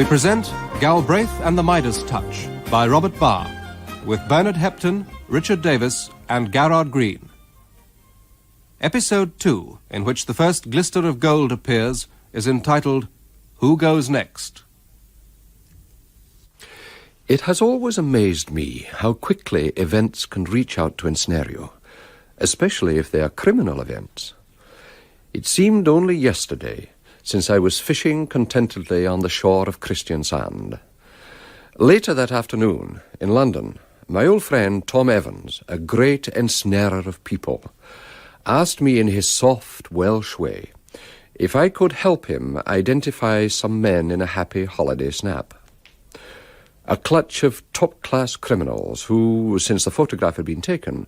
we present Galbraith and the Midas Touch by Robert Barr, with Bernard Hepton, Richard Davis, and Garrard Green. Episode 2, in which the first glister of gold appears, is entitled, Who Goes Next? It has always amazed me how quickly events can reach out to ensnare you, especially if they are criminal events. It seemed only yesterday since I was fishing contentedly on the shore of Christian Sand. Later that afternoon, in London, my old friend Tom Evans, a great ensnarer of people, asked me in his soft Welsh way if I could help him identify some men in a happy holiday snap. A clutch of top-class criminals who, since the photograph had been taken,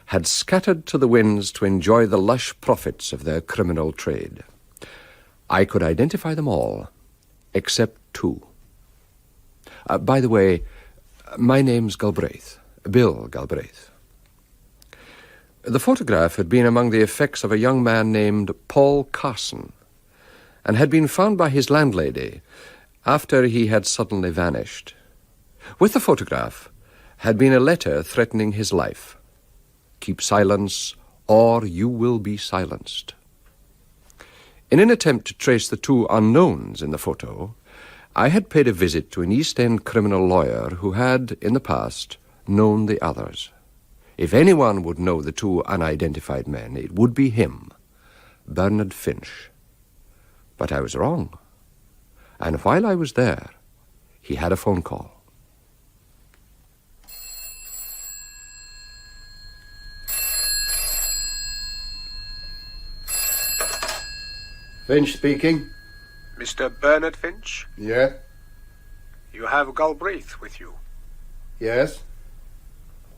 had scattered to the winds to enjoy the lush profits of their criminal trade. I could identify them all, except two. By the way, my name's Galbraith, Bill Galbraith. The photograph had been among the effects of a young man named Paul Carson, and had been found by his landlady after he had suddenly vanished. With the photograph had been a letter threatening his life. Keep silence, or you will be silenced. In an attempt to trace the two unknowns in the photo, I had paid a visit to an East End criminal lawyer who had, in the past, known the others. If anyone would know the two unidentified men, it would be him, Bernard Finch. But I was wrong. And while I was there, he had a phone call. Finch speaking. Mr. Bernard Finch? Yeah? You have Galbraith with you. Yes?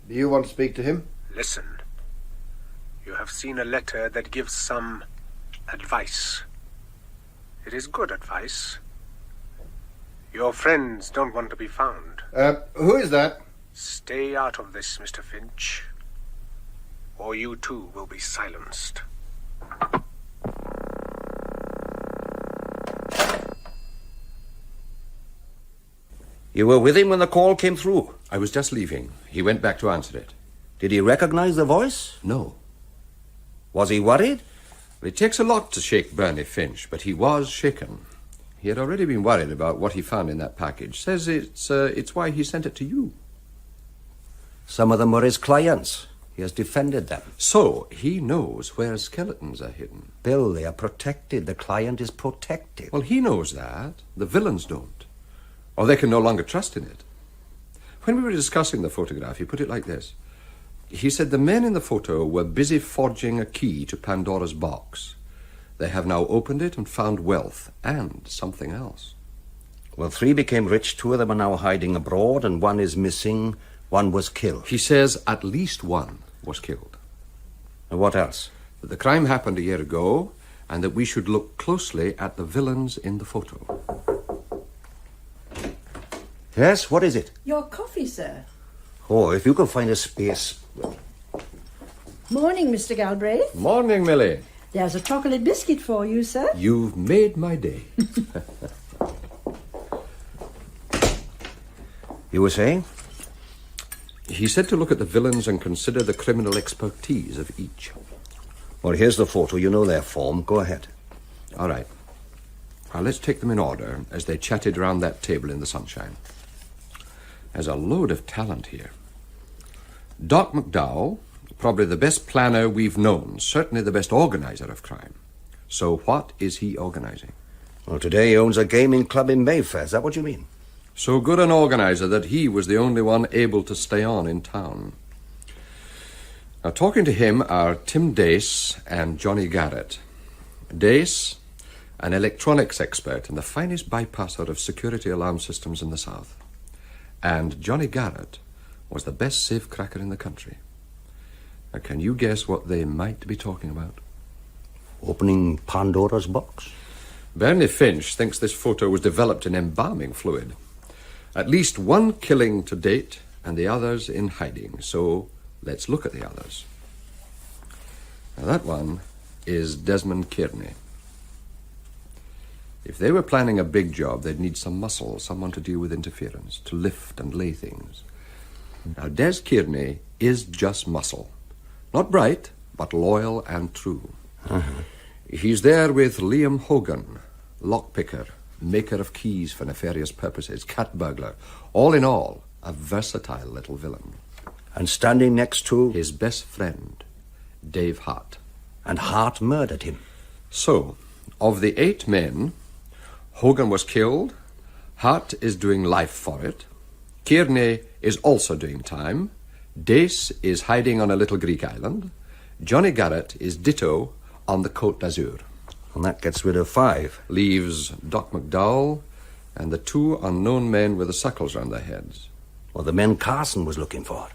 Do you want to speak to him? Listen. You have seen a letter that gives some advice. It is good advice. Your friends don't want to be found. Who is that? Stay out of this, Mr. Finch, or you too will be silenced. You were with him when the call came through? I was just leaving. He went back to answer it. Did he recognize the voice? No. Was he worried? It takes a lot to shake Bernie Finch, but he was shaken. He had already been worried about what he found in that package. Says it's why he sent it to you. Some of them were his clients. He has defended them. So, he knows where skeletons are hidden. Bill, they are protected. The client is protected. Well, he knows that. The villains don't. Or they can no longer trust in it. When we were discussing the photograph, he put it like this. He said the men in the photo were busy forging a key to Pandora's box. They have now opened it and found wealth and something else. Well, 3 became rich, 2 of them are now hiding abroad, and 1 is missing, 1 was killed. He says at least 1 was killed. And what else? That the crime happened a year ago, and that we should look closely at the villains in the photo. Yes, what is it? Your coffee, sir. Oh, if you can find a space. Morning, Mr. Galbraith. Morning, Millie. There's a chocolate biscuit for you, sir. You've made my day. You were saying? He said to look at the villains and consider the criminal expertise of each. Well, here's the photo. You know their form. Go ahead. All right. Now, let's take them in order as they chatted round that table in the sunshine. There's a load of talent here. Doc McDowell, probably the best planner we've known, certainly the best organizer of crime. So what is he organizing? Well, today he owns a gaming club in Mayfair. Is that what you mean? So good an organizer that he was the only one able to stay on in town. Now, talking to him are Tim Dace and Johnny Garrett. Dace, an electronics expert and the finest bypasser of security alarm systems in the South. And Johnny Garrett was the best safecracker in the country. Now, can you guess what they might be talking about? Opening Pandora's box? Bernie Finch thinks this photo was developed in embalming fluid. At least 1 killing to date, and the others in hiding. So let's look at the others. Now, that one is Desmond Kearney. If they were planning a big job, they'd need some muscle, someone to deal with interference, to lift and lay things. Now, Des Kearney is just muscle. Not bright, but loyal and true. He's there with Liam Hogan, lockpicker, maker of keys for nefarious purposes, cat burglar. All in all, a versatile little villain. And standing next to... His best friend, Dave Hart. And Hart murdered him. So, of the 8 men, Hogan was killed, Hart is doing life for it, Kearney is also doing time, Dace is hiding on a little Greek island, Johnny Garrett is ditto on the Côte d'Azur. And that gets rid of 5. Leaves Doc McDowell and the 2 unknown men with the suckles round their heads. Or the men Carson was looking for.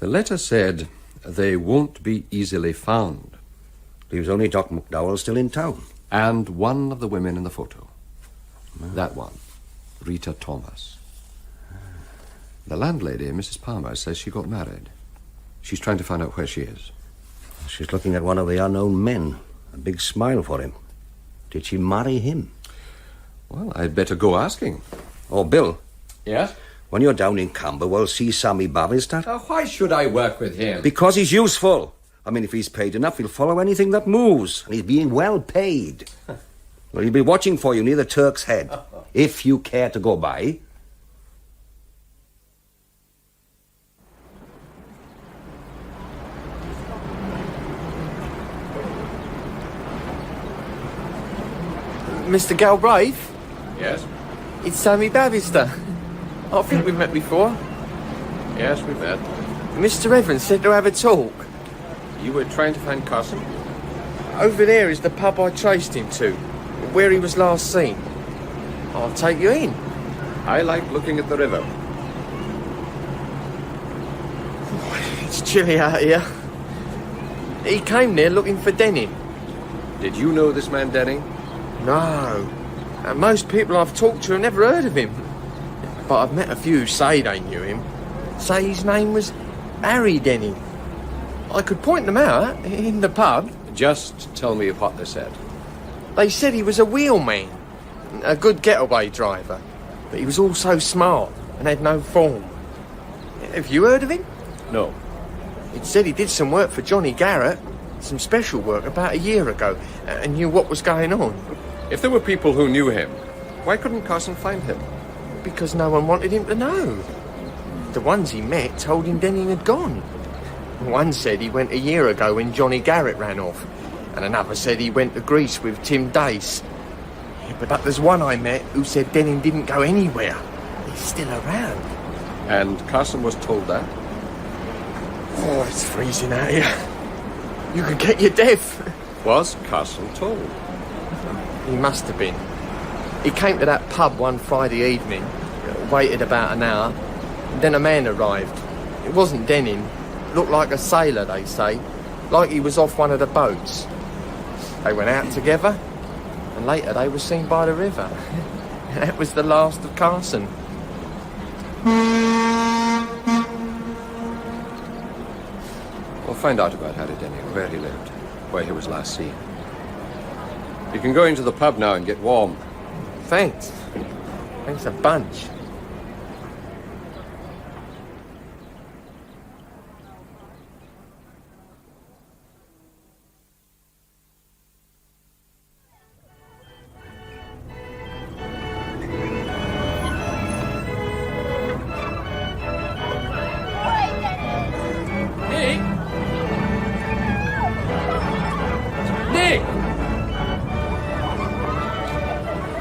The letter said they won't be easily found. Leaves only Doc McDowell still in town. And one of the women in the photo. That one, Rita Thomas. The landlady, Mrs. Palmer, says she got married. She's trying to find out where she is. She's looking at one of the unknown men. A big smile for him. Did she marry him? Well, I'd better go asking. Oh, Bill. Yes? When you're down in Camberwell, see Sammy Bavister. Why should I work with him? Because he's useful. I mean, if he's paid enough, he'll follow anything that moves. And he's being well paid. Well, he'll be watching for you near the Turk's Head. If you care to go by. Mr. Galbraith? Yes? It's Sammy Bavister. I think we've met before. Yes, we've met. Mr. Evans said to have a talk. You were trying to find Carson? Over there is the pub I traced him to, where he was last seen. I'll take you in. I like looking at the river. It's chilly out here. He came there looking for Denning. Did you know this man Denning? No. And most people I've talked to have never heard of him. But I've met a few who say they knew him. Say his name was Harry Denning. I could point them out in the pub. Just tell me what they said. They said he was a wheelman, a good getaway driver, but he was also smart and had no form. Have you heard of him? No. It said he did some work for Johnny Garrett, some special work about a year ago, and knew what was going on. If there were people who knew him, why couldn't Carson find him? Because no one wanted him to know. The ones he met told him Denning had gone. One said he went a year ago when Johnny Garrett ran off, and another said he went to Greece with Tim Dace. But there's one I met who said Denning didn't go anywhere. He's still around. And Carson was told that? Oh, it's freezing out here. You could get your death. Was Carson told? He must have been. He came to that pub one Friday evening, waited about an hour, and then a man arrived. It wasn't Denning. Looked like a sailor, they say, like he was off one of the boats. They went out together, and later they were seen by the river. That was the last of Carson. We'll find out about Harry Denning, where he lived, where he was last seen. You can go into the pub now and get warm. Thanks. Thanks a bunch.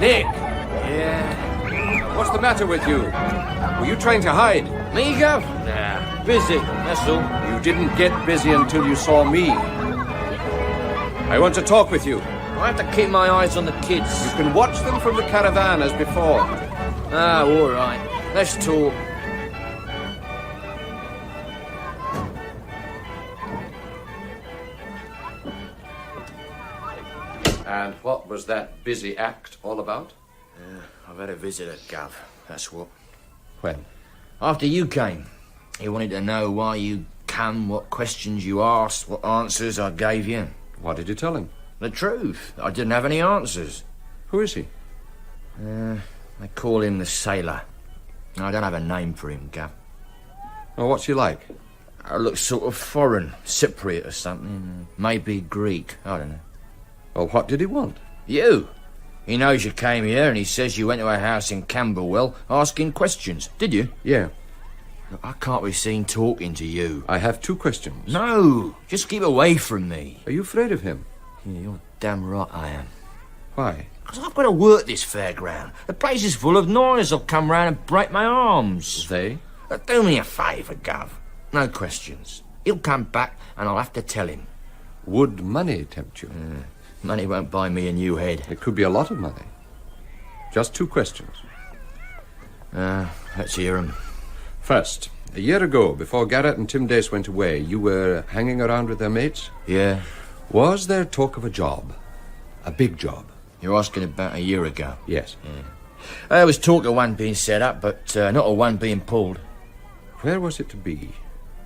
Nick! Yeah. What's the matter with you? Were you trying to hide? Me, Gov? Nah, busy, that's all. You didn't get busy until you saw me. I want to talk with you. I have to keep my eyes on the kids. You can watch them from the caravan as before. Ah, all right. Let's talk. And what was that busy act all about? I've had a visitor, Gov. That's what. When? After you came. He wanted to know why you come, what questions you asked, what answers I gave you. What did you tell him? The truth. I didn't have any answers. Who is he? They call him the Sailor. I don't have a name for him, Gav. Oh, what's he like? Looks sort of foreign, Cypriot or something. Maybe Greek, I don't know. Well, what did he want? You! He knows you came here and he says you went to a house in Camberwell asking questions. Did you? Yeah. Look, I can't be seen talking to you. I have 2 questions. No! Just keep away from me. Are you afraid of him? Yeah, you're damn right I am. Why? Because I've got to work this fairground. The place is full of noise. I'll come round and break my arms. They? Do me a favour, Gov. No questions. He'll come back and I'll have to tell him. Would money tempt you? Money won't buy me a new head. It could be a lot of money. Just 2 questions. Let's hear 'em. First, a year ago, before Garrett and Tim Dace went away, you were hanging around with their mates? Yeah? Was there talk of a job? A big job? You're asking about a year ago? Yes. There was talk of one being set up, but not of one being pulled. Where was it to be?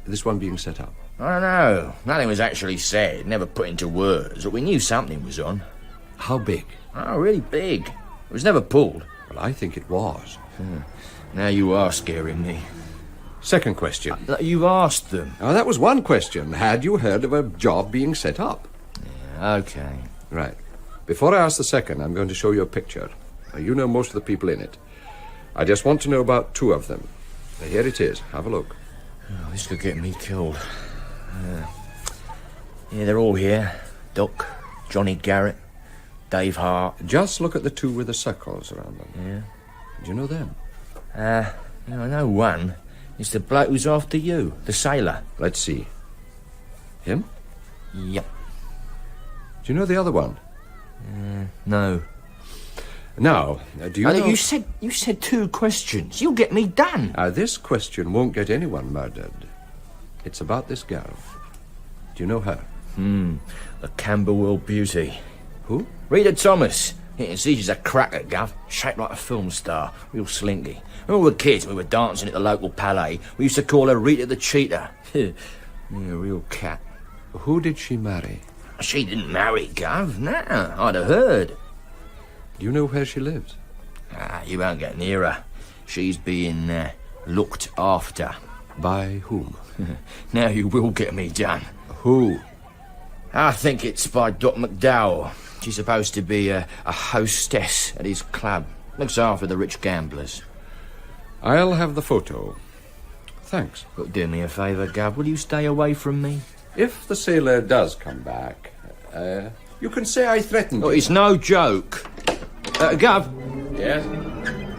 This one being set up? I don't know. Nothing was actually said, never put into words, but we knew something was on. How big? Oh, really big. It was never pulled. Well, I think it was. Now you are scaring me. Second question. You've asked them. Oh, that was one question. Had you heard of a job being set up? Yeah, okay. Right. Before I ask the second, I'm going to show you a picture. Now, you know most of the people in it. I just want to know about 2 of them. Now, here it is. Have a look. Oh, this could get me killed. Yeah, they're all here. Doc, Johnny Garrett, Dave Hart. Just look at the 2 with the circles around them. Yeah. Do you know them? I know one. It's the bloke who's after you, the sailor. Let's see. Him? Yep. Do you know the other one? No. Now, do you know... You said 2 questions. You'll get me done. This question won't get anyone murdered. It's about this girl. Do you know her? The Camberwell beauty. Who? Rita Thomas. You can see she's a cracker, Gov. Shaped like a film star. Real slinky. When we were kids, we were dancing at the local palais. We used to call her Rita the Cheetah. Yeah, real cat. Who did she marry? She didn't marry, Gov. Nah, I'd have heard. Do you know where she lives? You won't get near her. She's being looked after. By whom? Now you will get me done. Who? I think it's by Doc McDowell. She's supposed to be a hostess at his club. Looks after the rich gamblers. I'll have the photo. Thanks. But do me a favour, Gov. Will you stay away from me? If the sailor does come back, you can say I threatened Oh, you. it's no joke. Gov, Yes?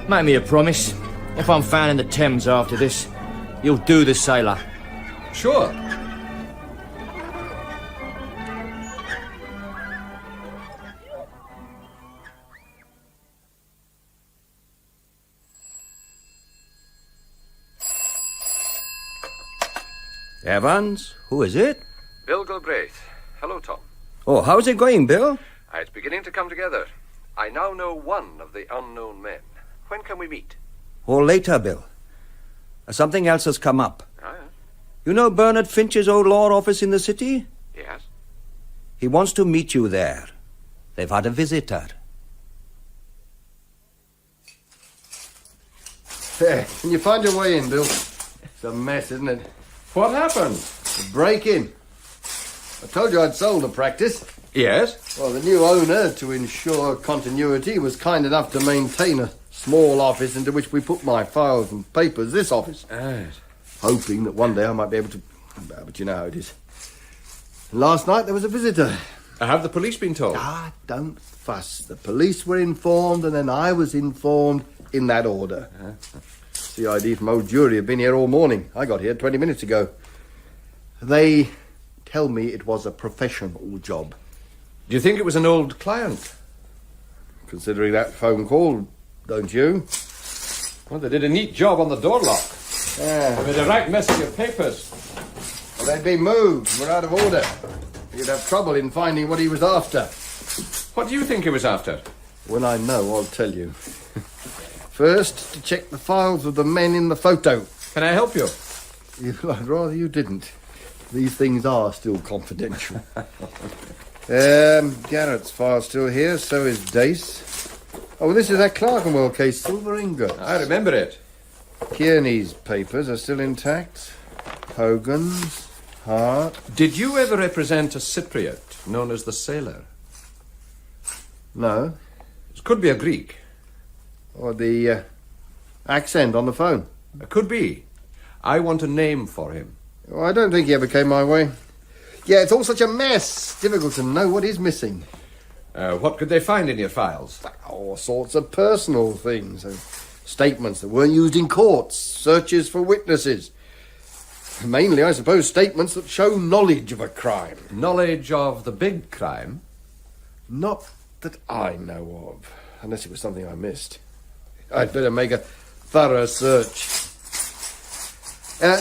make me a promise. If I'm found in the Thames after this, you'll do the sailor. Sure. Evans, who is it? Bill Galbraith. Hello, Tom. Oh, how's it going, Bill? It's beginning to come together. I now know one of the unknown men. When can we meet? Or later, Bill. Something else has come up. Ah, You know Bernard Finch's old law office in the city? yes. He wants to meet you there. They've had a visitor. There, can you find your way in, Bill? It's a mess, isn't it? What happened? A break-in. I told you I'd sold the practice. Yes? Well, the new owner, to ensure continuity, was kind enough to maintain a small office into which we put my files and papers, this office. Yes. Hoping that one day I might be able to... But you know how it is. Last night there was a visitor. Have the police been told? Don't fuss. The police were informed, and then I was informed in that order. CID from old jury have been here all morning. I got here 20 minutes ago. They tell me it was a professional job. Do you think it was an old client? Considering that phone call, don't you? Well, they did a neat job on the door lock. Yeah. They made a right mess of your papers. Well, they'd been moved. We're out of order. You'd have trouble in finding what he was after. What do you think he was after? When I know, I'll tell you. First, to check the files of the men in the photo. Can I help you? I'd rather you didn't. These things are still confidential. Garrett's file's still here, so is Dace. Oh, this is that Clerkenwell case, silver ingot. I remember it. Kearney's papers are still intact. Hogan's, Hart. Did you ever represent a Cypriot known as the Sailor? No. It could be a Greek. Or the accent on the phone. It could be. I want a name for him. Oh, I don't think he ever came my way. Yeah, it's all such a mess. Difficult to know what is missing. What could they find in your files? All sorts of personal things. Statements that weren't used in courts. Searches for witnesses. Mainly, I suppose, statements that show knowledge of a crime. Knowledge of the big crime? Not that I know of. Unless it was something I missed. I'd better make a thorough search.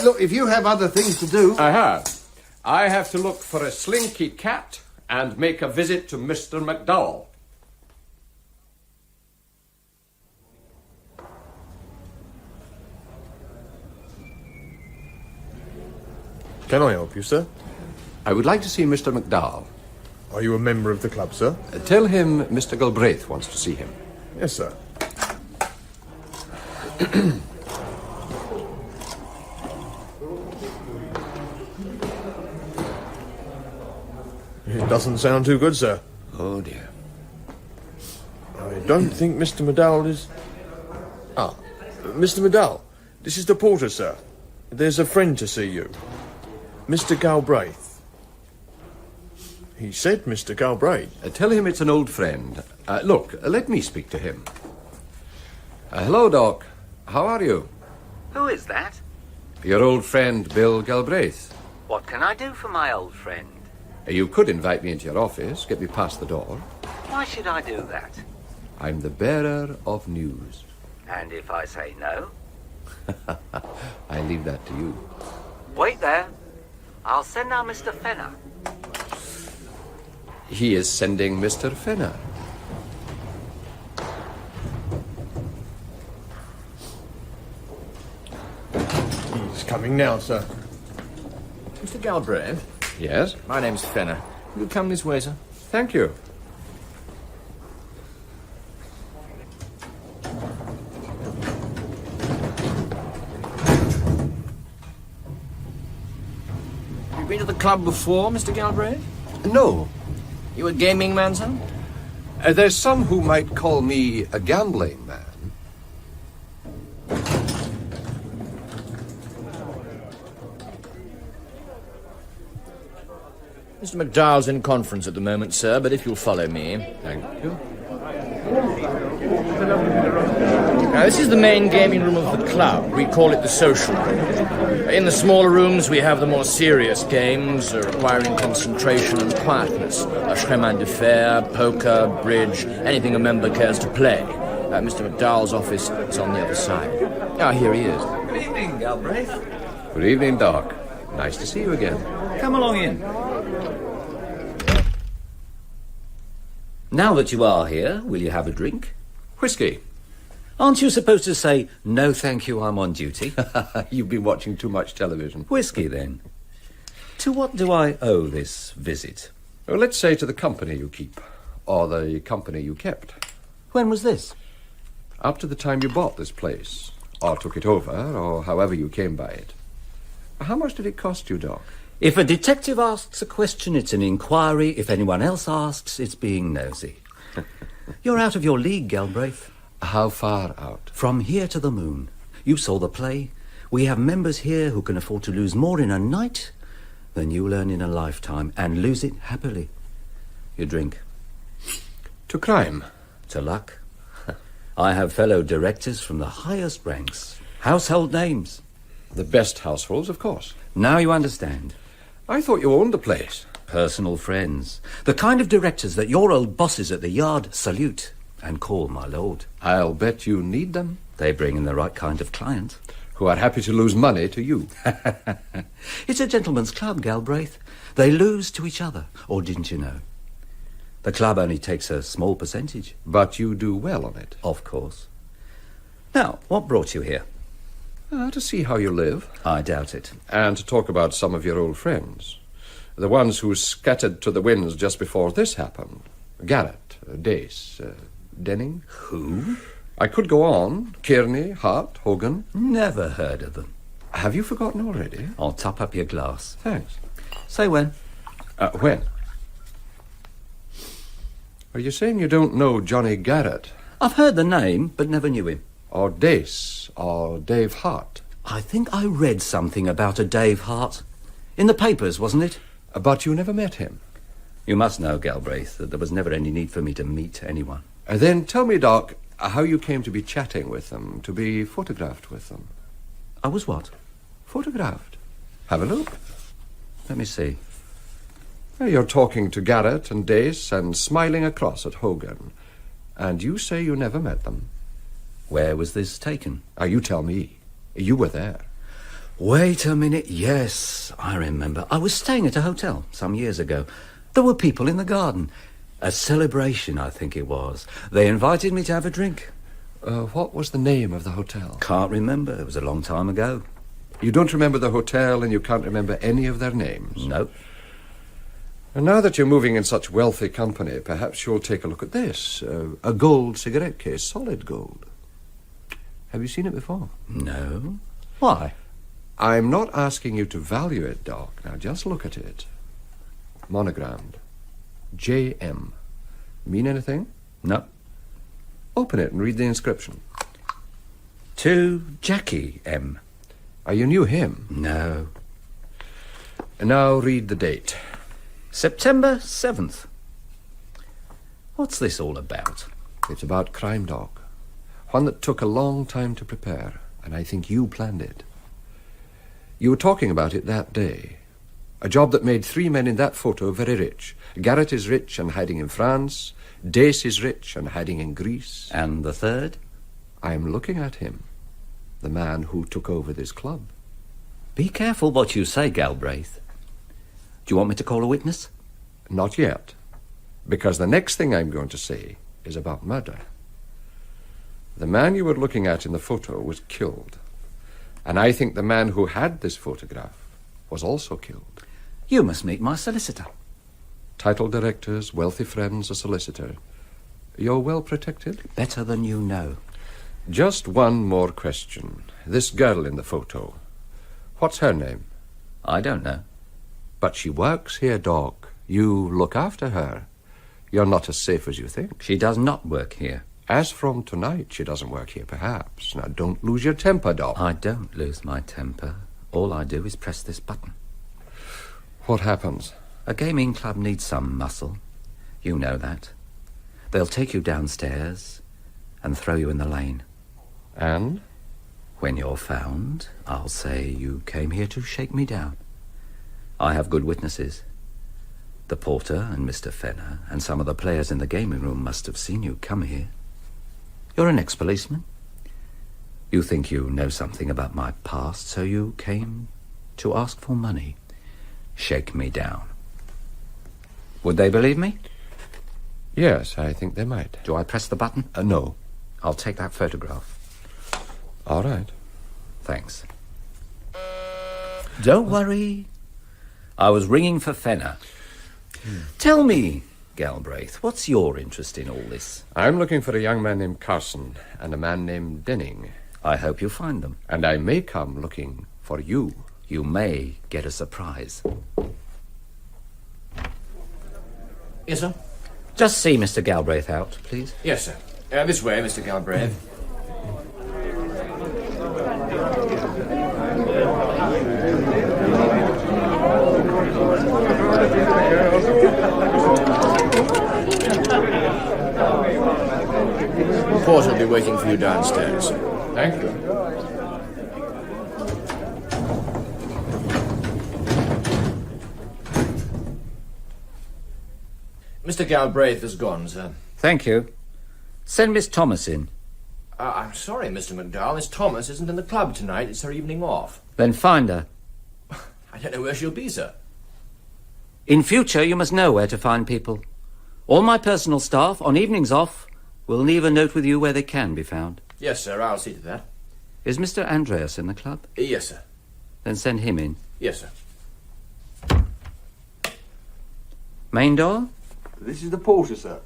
Look, if you have other things to do... I have. I have to look for a slinky cat and make a visit to Mr. McDowell. Can I help you, sir? I would like to see Mr. McDowell. Are you a member of the club, sir? Tell him Mr. Galbraith wants to see him. Yes, sir. It doesn't sound too good, sir. Oh, dear. I don't think Mr. McDowell is... Ah, Mr. McDowell, this is the porter, sir. There's a friend to see you. Mr. Galbraith. He said Mr. Galbraith. Tell him it's an old friend. Look, let me speak to him. Hello, Doc. How are you? Who is that? Your old friend, Bill Galbraith. What can I do for my old friend? You could invite me into your office, get me past the door. Why should I do that? I'm the bearer of news. And if I say no? I leave that to you. Wait there. I'll send now Mr. Fenner. He is sending Mr. Fenner. He's coming now, sir. Mr. Galbraith? Yes? My name's Fenner. You come this way, sir. Thank you. You been to the club before, Mr. Galbraith? No. You a gaming man, sir? There's some who might call me a gambling man. Mr. McDowell's in conference at the moment, sir, but if you'll follow me... Thank you. Now, this is the main gaming room of the club. We call it the social room. In the smaller rooms, we have the more serious games, requiring concentration and quietness. Chemin de fer, poker, bridge, anything a member cares to play. Mr. McDowell's office is on the other side. Ah, here he is. Good evening, Galbraith. Good evening, Doc. Nice to see you again. Come along in. Now that you are here, will you have a drink? Whiskey. Aren't you supposed to say, no thank you, I'm on duty? You've been watching too much television. Whiskey, then. To what do I owe this visit? Well, let's say to the company you keep, or the company you kept. When was this? Up to the time you bought this place, or took it over, or however you came by it. How much did it cost you, Doc? If a detective asks a question, it's an inquiry. If anyone else asks, it's being nosy. You're out of your league, Galbraith. How far out? From here to the moon. You saw the play. We have members here who can afford to lose more in a night than you'll earn in a lifetime, and lose it happily. You drink. To crime. To luck. I have fellow directors from the highest ranks. Household names. The best households, of course. Now you understand. I thought you owned the place. Personal friends. The kind of directors that your old bosses at the yard salute and call my lord. I'll bet you need them. They bring in the right kind of client. Who are happy to lose money to you. It's a gentleman's club, Galbraith. They lose to each other. Or didn't you know? The club only takes a small percentage. But you do well on it. Of course. Now, what brought you here? To see how you live. I doubt it. And to talk about some of your old friends. The ones who scattered to the winds just before this happened. Garrett, Dace, Denning. Who? I could go on. Kearney, Hart, Hogan. Never heard of them. Have you forgotten already? I'll top up your glass. Thanks. Say when. When? Are you saying you don't know Johnny Garrett? I've heard the name, but never knew him. Or Dace? Or Dave Hart? I think I read something about a Dave Hart. In the papers, wasn't it? But you never met him? You must know, Galbraith, that there was never any need for me to meet anyone. Then tell me, Doc, how you came to be chatting with them, to be photographed with them. I was what? Photographed. Have a look. Let me see. You're talking to Garrett and Dace and smiling across at Hogan. And you say you never met them. Where was this taken? You tell me. You were there. Wait a minute. Yes, I remember. I was staying at a hotel some years ago. There were people in the garden. A celebration, I think it was. They invited me to have a drink. What was the name of the hotel? Can't remember. It was a long time ago. You don't remember the hotel and you can't remember any of their names? Nope. And now that you're moving in such wealthy company, perhaps you'll take a look at this. A gold cigarette case, solid gold. Have you seen it before? No. Why? I'm not asking you to value it, Doc. Now, just look at it. Monogrammed. J.M. Mean anything? No. Open it and read the inscription. To Jackie M. You knew him? No. And now read the date. September 7th. What's this all about? It's about crime, Doc. One that took a long time to prepare, and I think you planned it. You were talking about it that day. A job that made 3 men in that photo very rich. Garrett is rich and hiding in France. Dace is rich and hiding in Greece. And the third? I'm looking at him. The man who took over this club. Be careful what you say, Galbraith. Do you want me to call a witness? Not yet. Because the next thing I'm going to say is about murder. The man you were looking at in the photo was killed. And I think the man who had this photograph was also killed. You must meet my solicitor. Title directors, wealthy friends, a solicitor. You're well protected? Better than you know. Just one more question. This girl in the photo, what's her name? I don't know. But she works here, Doc. You look after her. You're not as safe as you think. She does not work here. As from tonight, she doesn't work here, perhaps. Now, don't lose your temper, Doc. I don't lose my temper. All I do is press this button. What happens? A gaming club needs some muscle. You know that. They'll take you downstairs and throw you in the lane. And? When you're found, I'll say you came here to shake me down. I have good witnesses. The porter and Mr. Fenner and some of the players in the gaming room must have seen you come here. You're an ex-policeman. You think you know something about my past, so you came to ask for money. Shake me down. Would they believe me? Yes, I think they might. Do I press the button? No. I'll take that photograph. All right. Thanks. Don't worry. I was ringing for Fenner. Tell me, Galbraith, what's your interest in all this? I'm looking for a young man named Carson and a man named Denning. I hope you find them. And I may come looking for you. You may get a surprise. Yes, sir? Just see Mr. Galbraith out, please. Yes, sir. This way, Mr. Galbraith. The porter will be waiting for you downstairs. Thank you. Mr. Galbraith has gone, sir. Thank you. Send Miss Thomas in. I'm sorry, Mr. McDowell. Miss Thomas isn't in the club tonight. It's her evening off. Then find her. I don't know where she'll be, sir. In future, you must know where to find people. All my personal staff, on evenings off, will leave a note with you where they can be found. Yes, sir. I'll see to that. Is Mr. Andreas in the club? Yes, sir. Then send him in. Yes, sir. Main door? This is the porter, sir.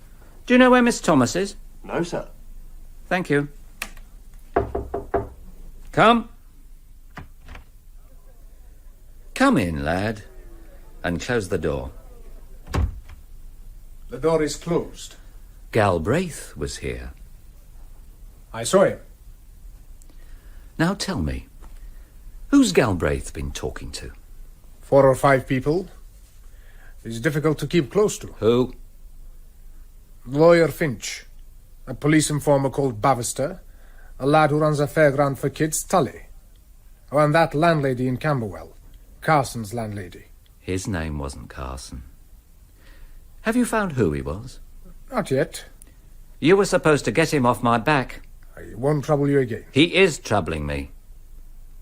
Do you know where Miss Thomas is? No, sir. Thank you. Come. Come in, lad, and close the door. The door is closed. Galbraith was here. I saw him. Now tell me, who's Galbraith been talking to? 4 or 5 people. It's difficult to keep close to. Who? Lawyer Finch, a police informer called Bavister, a lad who runs a fairground for kids, Tully. Oh, and that landlady in Camberwell, Carson's landlady. His name wasn't Carson. Have you found who he was? Not yet. You were supposed to get him off my back. I won't trouble you again. He is troubling me.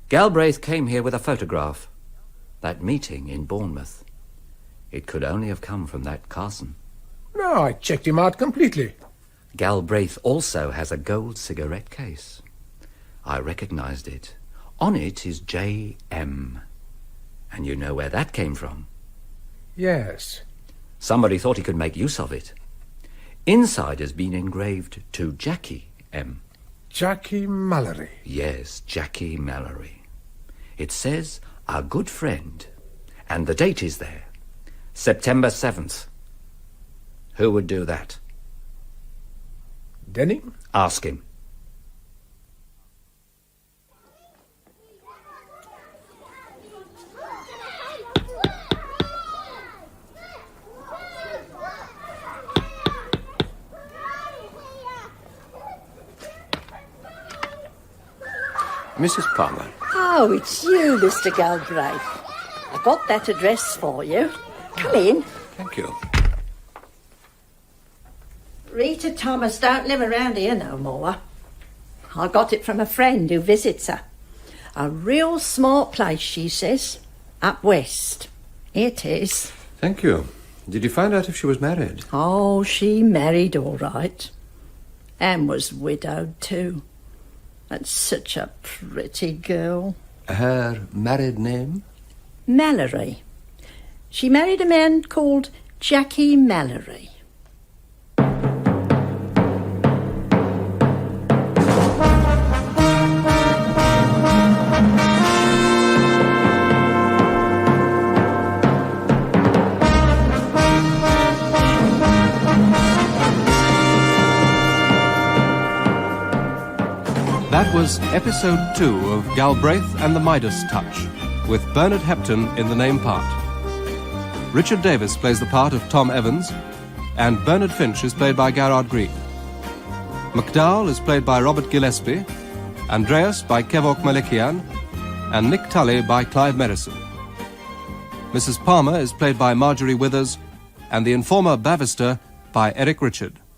Galbraith came here with a photograph. That meeting in Bournemouth. It could only have come from that Carson. No, I checked him out completely. Galbraith also has a gold cigarette case. I recognized it. On it is J.M. And you know where that came from? Yes. Somebody thought he could make use of it. Inside has been engraved to Jackie M. Jackie Mallory. Yes, Jackie Mallory. It says, our good friend. And the date is there. September 7th. Who would do that? Denning? Ask him. Mrs. Palmer. Oh, it's you, Mr. Galbraith. I got that address for you. Come in. Thank you. Rita Thomas don't live around here no more. I got it from a friend who visits her. A real smart place, she says. Up west. It is. Thank you. Did you find out if she was married? Oh, she married all right. And was widowed too. And such a pretty girl. Her married name? Mallory. She married a man called Jackie Mallory. That was episode 2 of Galbraith and the Midas Touch, with Bernard Hepton in the name part. Richard Davis plays the part of Tom Evans, and Bernard Finch is played by Garrard Green. MacDowell is played by Robert Gillespie, Andreas by Kevork Malikian, and Nick Tully by Clive Merrison. Mrs. Palmer is played by Marjorie Withers, and the informer Bavister by Eric Richard.